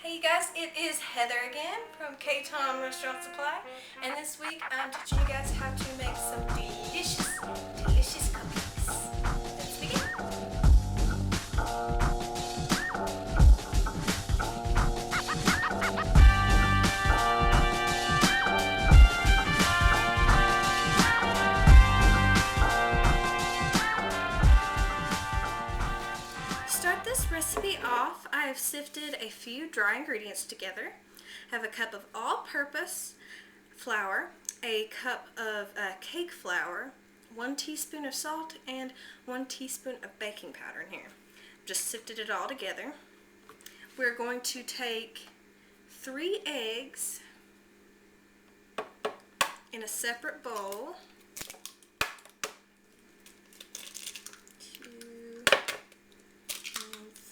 Hey you guys, it is Heather again from K-Tom Restaurant Supply, and this week I'm teaching you guys how to make some delicious cupcakes. Let's begin. Start this recipe off. I have sifted a few dry ingredients together. I have a cup of all-purpose flour, a cup of cake flour, 1 teaspoon of salt, and 1 teaspoon of baking powder in here. Just sifted it all together. We're going to take 3 eggs in a separate bowl.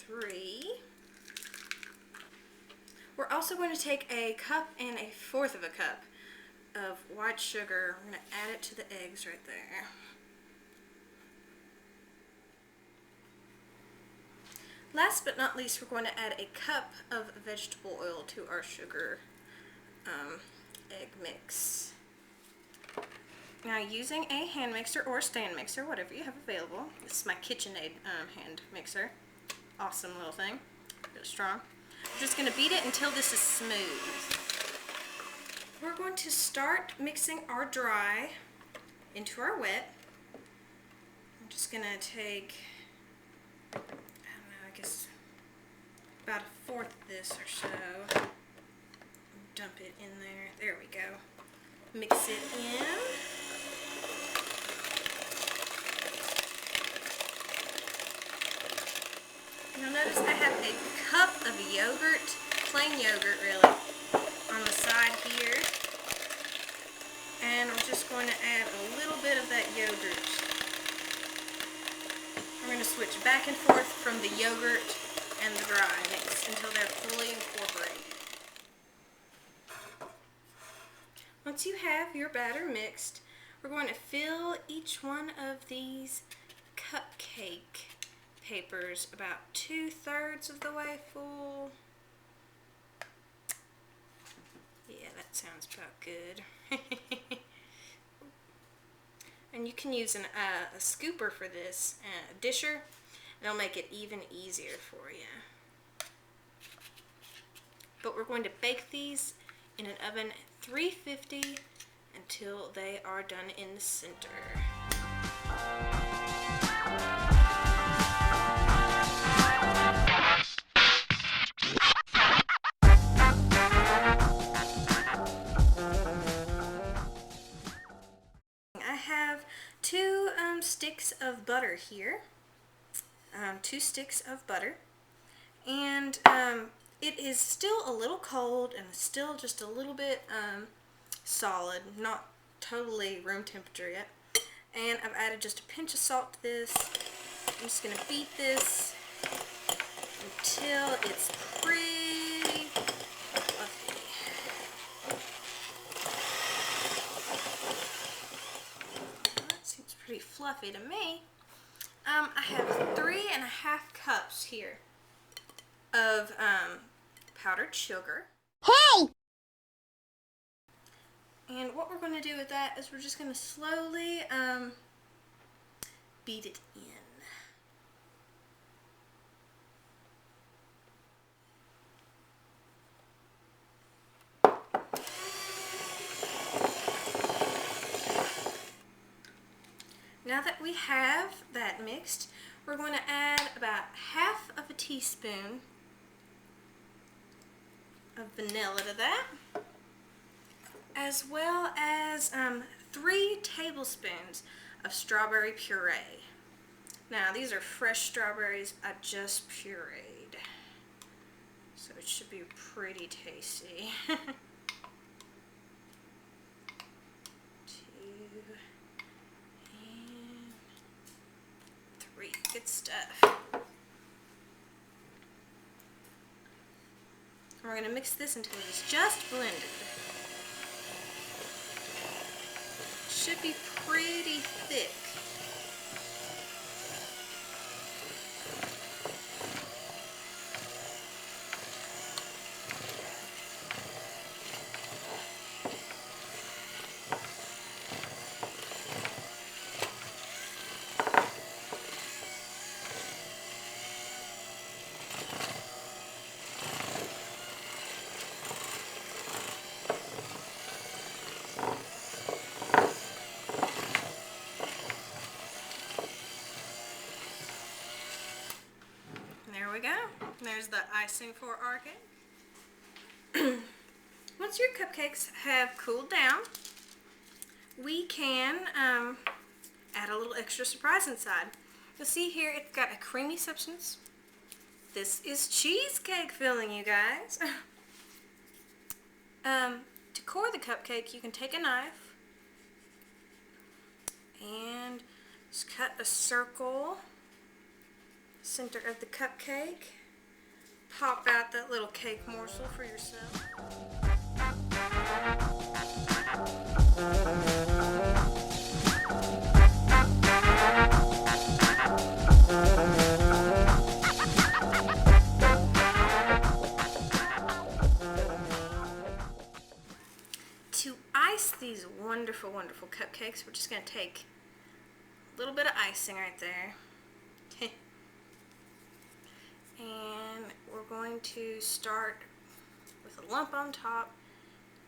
3. We're also going to take a cup and 1/4 of a cup of white sugar. I'm going to add it to the eggs right there. Last but not least, we're going to add a cup of vegetable oil to our sugar egg mix. Now, using a hand mixer or stand mixer, whatever you have available. This is my KitchenAid hand mixer. Awesome little thing. Really strong. I'm just going to beat it until this is smooth. We're going to start mixing our dry into our wet. I'm just going to take, I don't know, I guess about 1/4 of this or so. Dump it in there. There we go. Mix it in. You'll notice I have a cup of yogurt, plain yogurt really, on the side here. And we're just going to add a little bit of that yogurt. We're going to switch back and forth from the yogurt and the dry mix until they're fully incorporated. Once you have your batter mixed, we're going to fill each one of these cupcake papers about 2/3 of the way full. Yeah, that sounds about good. And you can use a scooper for this, a disher. It'll make it even easier for you. But we're going to bake these in an oven at 350 until they are done in the center. I have 2 sticks of butter here. 2 sticks of butter. And it is still a little cold and still just a little bit solid, not totally room temperature yet. And I've added just a pinch of salt to this. I'm just going to beat this until it's pretty fluffy. That seems pretty fluffy to me. I have 3½ cups here of powdered sugar. Hey! And what we're going to do with that is we're just going to slowly beat it in. Now that we have that mixed, we're going to add about 1/2 teaspoon of vanilla to that, as well as 3 tablespoons of strawberry puree. Now, these are fresh strawberries I just pureed, so it should be pretty tasty. 2 and 3. Good stuff. We're going to mix this until it's just blended. It should be pretty thick. icing for our cake. Once your cupcakes have cooled down, we can add a little extra surprise inside. You'll see here it's got a creamy substance. This is cheesecake filling, you guys. To core the cupcake, you can take a knife and just cut a circle center of the cupcake. Pop out that little cake morsel for yourself. To ice these wonderful, wonderful cupcakes, we're just going to take a little bit of icing right there. And we're going to start with a lump on top.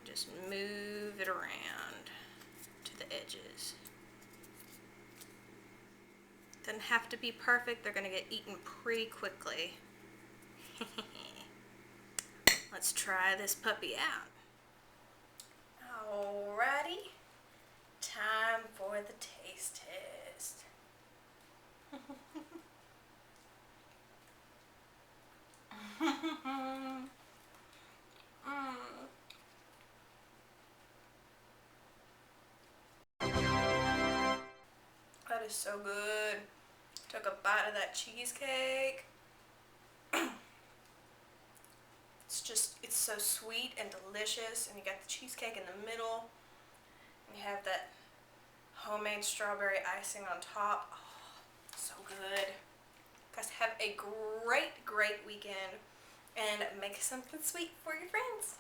Just move it around to the edges. Doesn't have to be perfect. They're going to get eaten pretty quickly. Let's try this puppy out. Alrighty, time for the taste test. That is so good. Took a bite of that cheesecake. It's so sweet and delicious, and you got the cheesecake in the middle, and you have that homemade strawberry icing on top. Oh, so good. Guys, have a great, great weekend, and make something sweet for your friends.